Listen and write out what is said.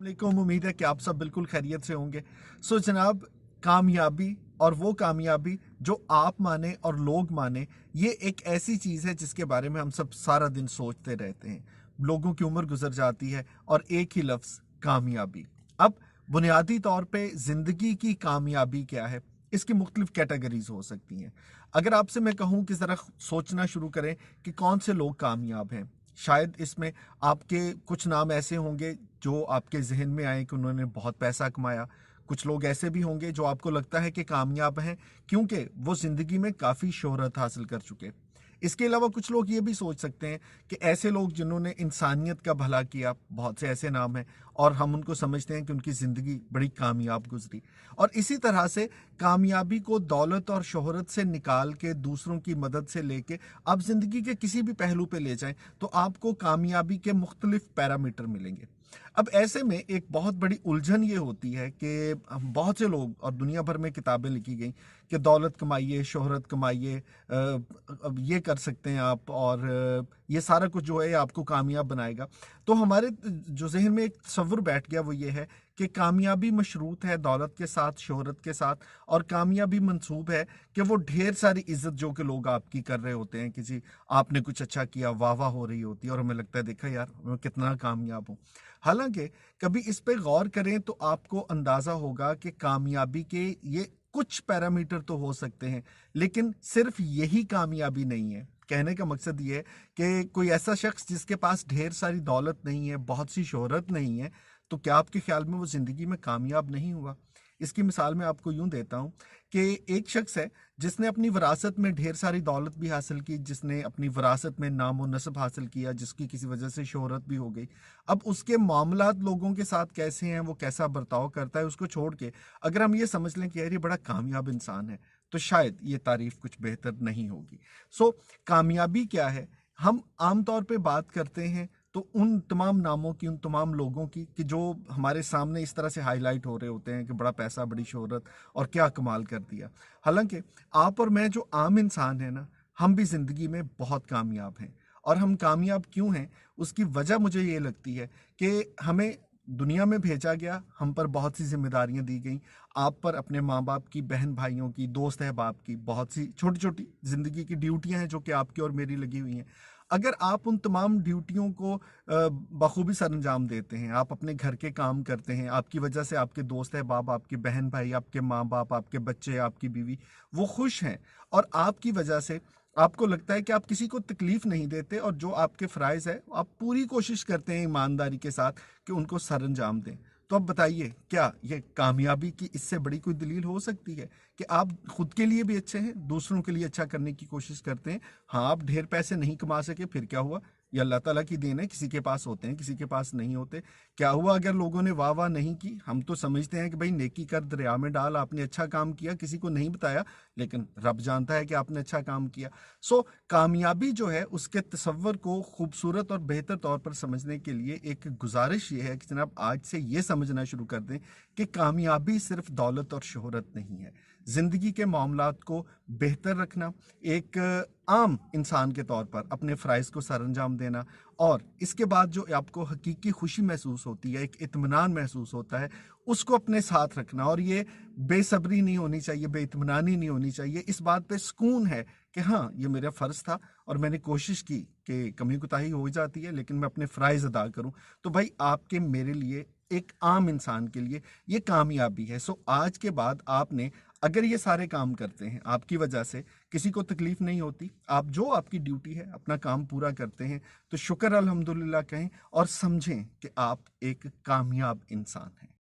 वालेकुम। उम्मीद है कि आप सब बिल्कुल खैरियत से होंगे। जनाब, कामयाबी और वो कामयाबी जो आप माने और लोग माने, ये एक ऐसी चीज़ है जिसके बारे में हम सब सारा दिन सोचते रहते हैं। लोगों की उम्र गुजर जाती है और एक ही लफ्ज़ कामयाबी। अब बुनियादी तौर पे ज़िंदगी की कामयाबी क्या है, इसकी मुख्तलिफ कैटेगरीज हो सकती हैं। अगर आपसे मैं कहूँ कि ज़रा सोचना शुरू करें कि कौन से लोग कामयाब हैं, शायद इसमें आपके कुछ नाम ऐसे होंगे जो आपके जहन में आए कि उन्होंने बहुत पैसा कमाया। कुछ लोग ऐसे भी होंगे जो आपको लगता है कि कामयाब हैं क्योंकि वो ज़िंदगी में काफ़ी शोहरत हासिल कर चुके। इसके अलावा कुछ लोग ये भी सोच सकते हैं कि ऐसे लोग जिन्होंने इंसानियत का भला किया, बहुत से ऐसे नाम हैं और हम उनको समझते हैं कि उनकी ज़िंदगी बड़ी कामयाब गुजरी। और इसी तरह से कामयाबी को दौलत और शोहरत से निकाल के दूसरों की मदद से लेके आप ज़िंदगी के किसी भी पहलू पे ले जाएं तो आपको कामयाबी के मुख्तलिफ पैरामीटर मिलेंगे। अब ऐसे में एक बहुत बड़ी उलझन ये होती है कि बहुत से लोग और दुनिया भर में किताबें लिखी गई कि दौलत कमाइए, शोहरत कमाइए, अब ये कर सकते हैं आप, और ये सारा कुछ जो है आपको कामयाब बनाएगा। तो हमारे जो जहन में एक तसव्वुर बैठ गया वो ये है कि कामयाबी मशरूत है दौलत के साथ, शोहरत के साथ, और कामयाबी मंसूब है कि वो ढेर सारी इज्जत जो कि लोग आपकी कर रहे होते हैं, किसी आपने कुछ अच्छा किया, वाह वाह हो रही होती है और हमें लगता है देखा यार मैं कितना कामयाब हूँ। हालांकि कभी इस पे गौर करें तो आपको अंदाजा होगा कि कामयाबी के ये कुछ पैरामीटर तो हो सकते हैं, लेकिन सिर्फ यही कामयाबी नहीं है। कहने का मकसद ये है कि कोई ऐसा शख्स जिसके पास ढेर सारी दौलत नहीं है, बहुत सी शोहरत नहीं है, तो क्या आपके ख्याल में वो जिंदगी में कामयाब नहीं हुआ? इसकी मिसाल मैं आपको यूं देता हूं कि एक शख्स है जिसने अपनी विरासत में ढेर सारी दौलत भी हासिल की, जिसने अपनी विरासत में नाम और नस्ब हासिल किया, जिसकी किसी वजह से शोहरत भी हो गई। अब उसके मामलात लोगों के साथ कैसे हैं, वो कैसा बर्ताव करता है, उसको छोड़ के अगर हम ये समझ लें कि यार ये बड़ा कामयाब इंसान है, तो शायद ये तारीफ कुछ बेहतर नहीं होगी। कामयाबी क्या है? हम आमतौर पे बात करते हैं तो उन तमाम नामों की, उन तमाम लोगों की कि जो हमारे सामने इस तरह से हाईलाइट हो रहे होते हैं कि बड़ा पैसा, बड़ी शोहरत और क्या कमाल कर दिया। हालांकि आप और मैं जो आम इंसान है ना, हम भी जिंदगी में बहुत कामयाब हैं। और हम कामयाब क्यों हैं, उसकी वजह मुझे ये लगती है कि हमें दुनिया में भेजा गया, हम पर बहुत सी जिम्मेदारियां दी गई। आप पर अपने माँ बाप की, बहन भाइयों की, दोस्त अहबाब की बहुत सी छोटी छोटी जिंदगी की ड्यूटियां हैं जो कि आपकी और मेरी लगी हुई हैं। अगर आप उन तमाम ड्यूटियों को बखूबी सर अंजाम देते हैं, आप अपने घर के काम करते हैं, आपकी वजह से आपके दोस्त अहबाब, आपके बहन भाई, आपके माँ बाप, आपके बच्चे, आपकी बीवी वो खुश हैं, और आपकी वजह से आपको लगता है कि आप किसी को तकलीफ नहीं देते, और जो आपके फ़राइज़ है आप पूरी कोशिश करते हैं ईमानदारी के साथ कि उनको सर अंजाम दें। तो अब बताइए, क्या ये कामयाबी की इससे बड़ी कोई दलील हो सकती है कि आप खुद के लिए भी अच्छे हैं, दूसरों के लिए अच्छा करने की कोशिश करते हैं? हाँ, आप ढेर पैसे नहीं कमा सके, फिर क्या हुआ? ये अल्लाह ताला की देन है, किसी के पास होते हैं, किसी के पास नहीं होते। क्या हुआ अगर लोगों ने वाह वाह नहीं की? हम तो समझते हैं कि भाई नेकी कर दरिया में डाल, आपने अच्छा काम किया, किसी को नहीं बताया, लेकिन रब जानता है कि आपने अच्छा काम किया। कामयाबी जो है उसके तसव्वुर को खूबसूरत और बेहतर तौर पर समझने के लिए एक गुजारिश ये है कि जनाब आज से ये समझना शुरू कर दें कि कामयाबी सिर्फ दौलत और शोहरत नहीं है। ज़िंदगी के मामलात को बेहतर रखना, एक आम इंसान के तौर पर अपने फ़राइज़ को सर अंजाम देना, और इसके बाद जो आपको हकीकी खुशी महसूस होती है, एक इत्मीनान महसूस होता है, उसको अपने साथ रखना। और ये बेसब्री नहीं होनी चाहिए, बेइत्मीनानी नहीं होनी चाहिए, इस बात पे सुकून है कि हाँ ये मेरा फ़र्ज़ था और मैंने कोशिश की कि कमी कोताही हो जाती है लेकिन मैं अपने फ़राइज़ अदा करूं। तो भाई आपके मेरे लिए, एक आम इंसान के लिए ये कामयाबी है। आज के बाद आपने अगर ये सारे काम करते हैं, आपकी वजह से किसी को तकलीफ नहीं होती, आप जो आपकी ड्यूटी है अपना काम पूरा करते हैं, तो शुक्र अल्हम्दुलिल्लाह कहें और समझें कि आप एक कामयाब इंसान हैं।